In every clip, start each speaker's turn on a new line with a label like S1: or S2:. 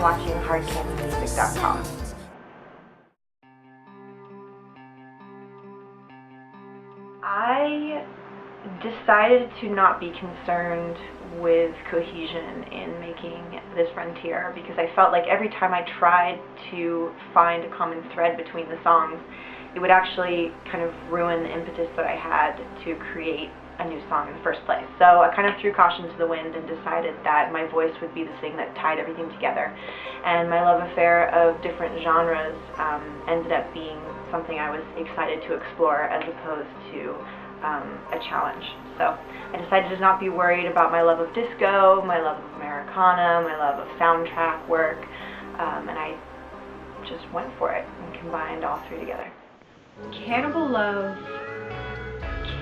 S1: watching hardcandymusic.com. I decided to not be concerned with cohesion in making this frontier because I felt like every time I tried to find a common thread between the songs, it would actually kind of ruin the impetus that I had to create a new song in the first place. So I kind of threw caution to the wind and decided that my voice would be the thing that tied everything together. And my love affair of different genres ended up being something I was excited to explore as opposed to a challenge. So I decided to not be worried about my love of disco, my love of Americana, my love of soundtrack work, and I just went for it and combined all three together. Cannibal Love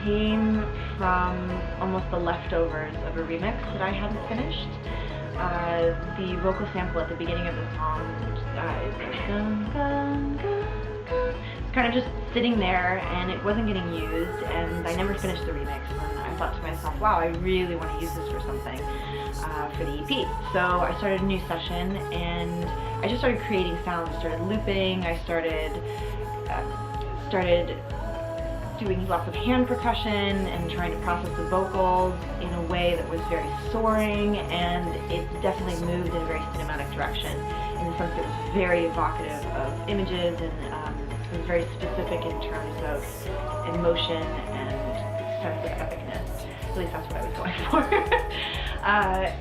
S1: came from almost the leftovers of a remix that I hadn't finished. The vocal sample at the beginning of the song it's kind of just sitting there, and it wasn't getting used, and I never finished the remix, and I thought to myself, wow, I really want to use this for something for the EP. So I started a new session, and I just started creating sounds. I started looping, I started doing lots of hand percussion and trying to process the vocals in a way that was very soaring, and it definitely moved in a very cinematic direction in the sense that it was very evocative of images, and it was very specific in terms of emotion and sense of epicness. At least that's what I was going for.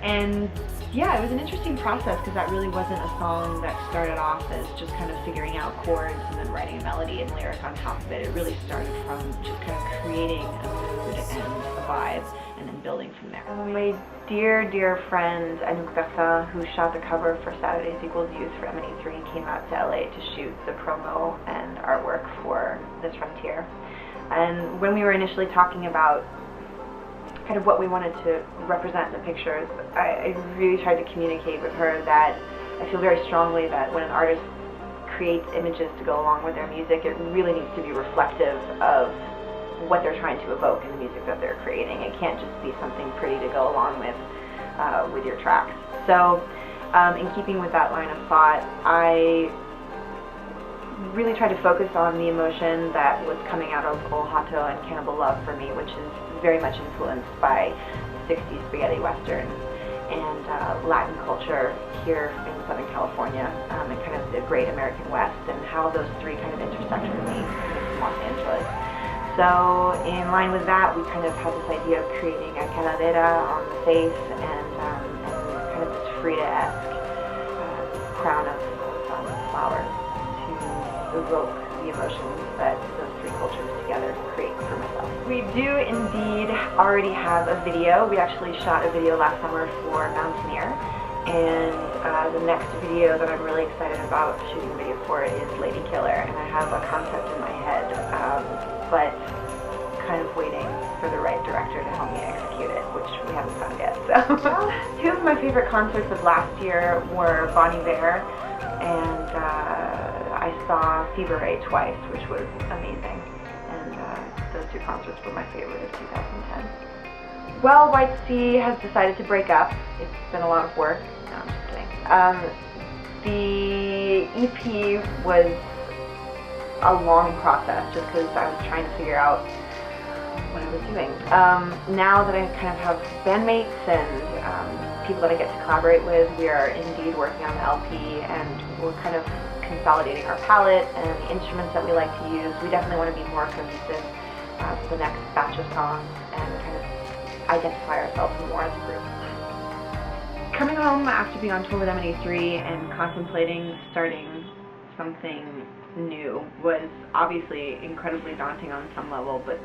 S1: And yeah, it was an interesting process because that really wasn't a song that started off as just kind of figuring out chords and then writing a melody and lyric on top of it. It really started from just kind of creating a mood and a vibe and then building from there. My dear friend Anouk Bertin, who shot the cover for Saturdays Equals Youth for M&E3, came out to LA to shoot the promo and artwork for this frontier. And when we were initially talking about kind of what we wanted to represent in the pictures, I really tried to communicate with her that I feel very strongly that when an artist creates images to go along with their music, it really needs to be reflective of what they're trying to evoke in the music that they're creating. It can't just be something pretty to go along with your tracks. So in keeping with that line of thought, I really tried to focus on the emotion that was coming out of Ol Hato and Cannibal Love for me, which is very much influenced by 60s spaghetti western and Latin culture here in Southern California, and kind of the great American West, and how those three kind of intersect for me in Los Angeles. So in line with that, we kind of had this idea of creating a calavera on the face and kind of this Frida-esque crown of flowers to evoke the emotions that those three cultures together create for myself. We do indeed already have a video. We actually shot a video last summer for Mountaineer, and the next video that I'm really excited about shooting a video for is Lady Killer, and I have a concept in my head, but kind of waiting for the right director to help me execute it, which we haven't found yet. So, two of my favorite concerts of last year were Bon Iver, and I saw Fever Ray twice, which was amazing, and those two concerts were my favorite of 2010. Well, White Sea has decided to break up. It's been a lot of work. No, I'm just kidding. The EP was a long process just because I was trying to figure out what I was doing. Now that I kind of have bandmates and people that I get to collaborate with, we are indeed working on the LP, and we're kind of consolidating our palette and the instruments that we like to use. We definitely want to be more cohesive for the next batch of songs and kind of identify ourselves more as a group. Coming home after being on tour with M&E3 and contemplating starting something new was obviously incredibly daunting on some level, but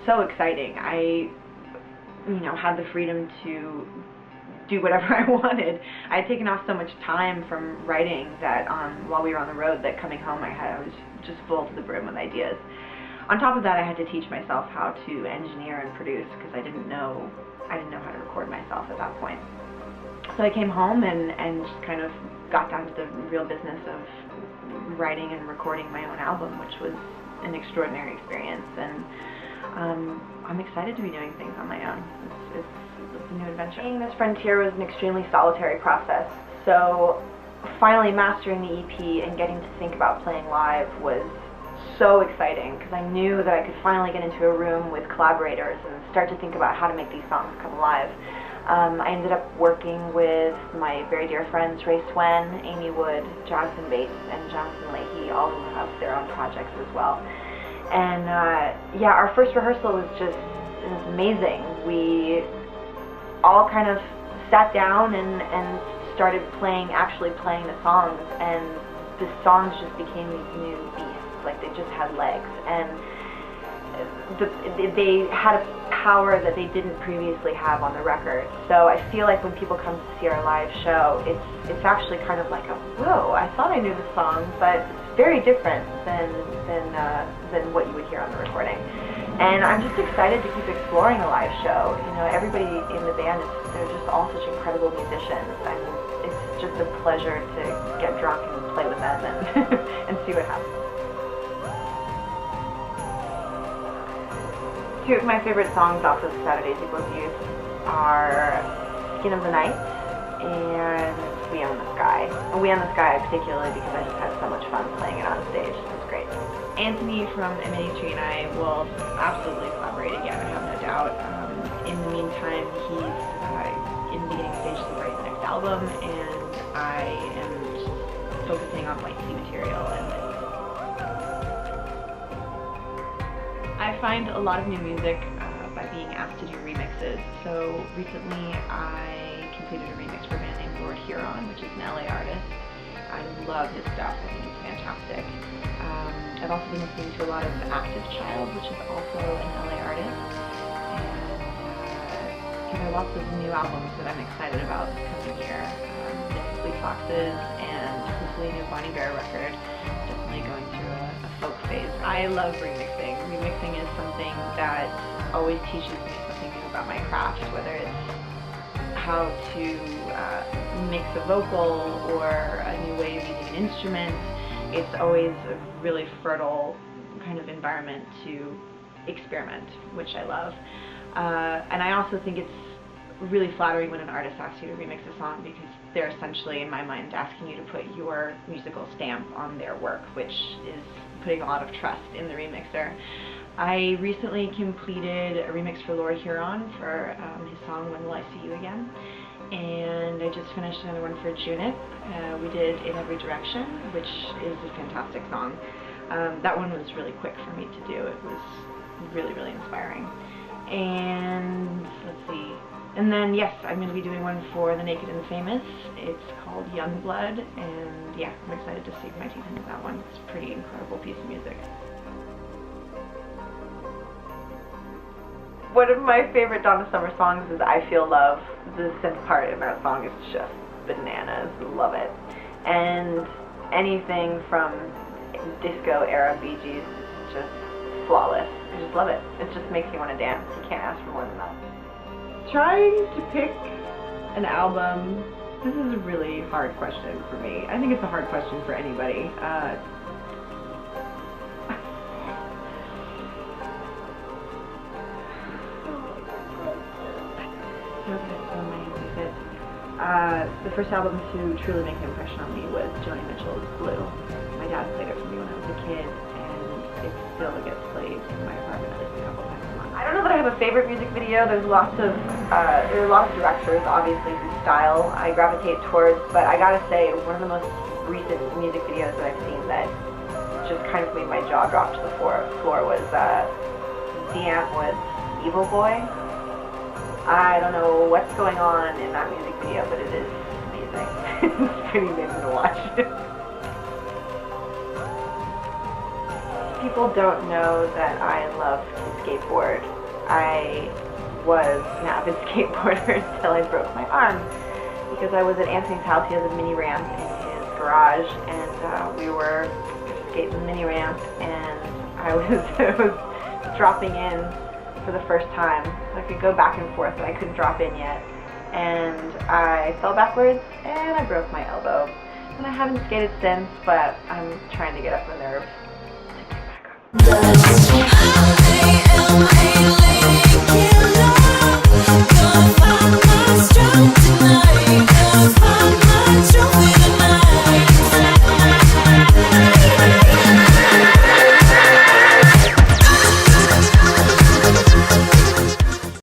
S1: so exciting. I, had the freedom to do whatever I wanted. I had taken off so much time from writing that while we were on the road, that coming home I was just full to the brim with ideas. On top of that, I had to teach myself how to engineer and produce because I didn't know how to record myself at that point. So I came home and just kind of got down to the real business of writing and recording my own album, which was an extraordinary experience, and I'm excited to be doing things on my own. It's a new adventure. Being this frontier was an extremely solitary process, so finally mastering the EP and getting to think about playing live was so exciting, because I knew that I could finally get into a room with collaborators and start to think about how to make these songs come alive. I ended up working with my very dear friends Ray Swen, Amy Wood, Jonathan Bates, and Jonathan Leahy, all who have their own projects as well. And yeah, our first rehearsal was amazing. We all kind of sat down and started actually playing the songs, and the songs just became these new beasts. Like, they just had legs, and they had a power that they didn't previously have on the record. So I feel like when people come to see our live show, it's actually kind of like a, whoa, I thought I knew the song, but it's very different than what you would hear on the recording. And I'm just excited to keep exploring a live show. You know, everybody in the band, they're just all such incredible musicians, and it's just a pleasure to get drunk and play with them and see what happens. Two of my favorite songs off of Saturday's Equals Youth are Skin of the Night and We Own the Sky. And We Own the Sky particularly because I just had so much fun playing it on stage. It was great. Anthony from M83 and I will absolutely collaborate again, I have no doubt. In the meantime, he's in the beginning stages of writing the next album, and I am focusing on White Sea material. And I find a lot of new music by being asked to do remixes. So recently I completed a remix for a band named Lord Huron, which is an LA artist. I love his stuff, I think it's fantastic. I've also been listening to a lot of Active Child, which is also an LA artist. And there are lots of new albums that I'm excited about this coming year. Mystically Foxes and hopefully a new Bonnie Bear record. Definitely going through a folk phase. I love remixing. Remixing is something that always teaches me something new about my craft, whether it's how to mix a vocal or a new way of using an instrument. It's always a really fertile kind of environment to experiment, which I love. And I also think it's really flattering when an artist asks you to remix a song, because they're essentially, in my mind, asking you to put your musical stamp on their work, which is putting a lot of trust in the remixer. I recently completed a remix for Lord Huron for his song When Will I See You Again, and I just finished another one for Junip. We did In Every Direction, which is a fantastic song. That one was really quick for me to do. It was really, really inspiring. And let's see. And then, yes, I'm going to be doing one for The Naked and the Famous. It's called Young Blood, and yeah, I'm excited to sink my teeth into that one. It's a pretty incredible piece of music. One of my favorite Donna Summer songs is I Feel Love. The synth part in that song is just bananas. Love it. And anything from disco era Bee Gees is just flawless. I just love it. It just makes you want to dance. You can't ask for more than that. Trying to pick an album, this is a really hard question for me. I think it's a hard question for anybody. The first album to truly make an impression on me was Joni Mitchell's Blue. My dad played it for me when I was a kid, and it still gets played in my apartment at least a couple times a month. I don't know that I have a favorite music video. There are a lot of directors, obviously, whose style I gravitate towards, but I gotta say, one of the most recent music videos that I've seen that just kind of made my jaw drop to the floor was Deanne Wood's Evil Boy. I don't know what's going on in that music video, but it is amazing. It's pretty amazing to watch. People don't know that I love to skateboard. I was an avid skateboarder until I broke my arm, because I was at Anthony's house. He has a mini ramp in his garage, and we were skating the mini ramp, and I was dropping in for the first time. So I could go back and forth, but I couldn't drop in yet. And I fell backwards, and I broke my elbow. And I haven't skated since, but I'm trying to get up the nerve to get back up.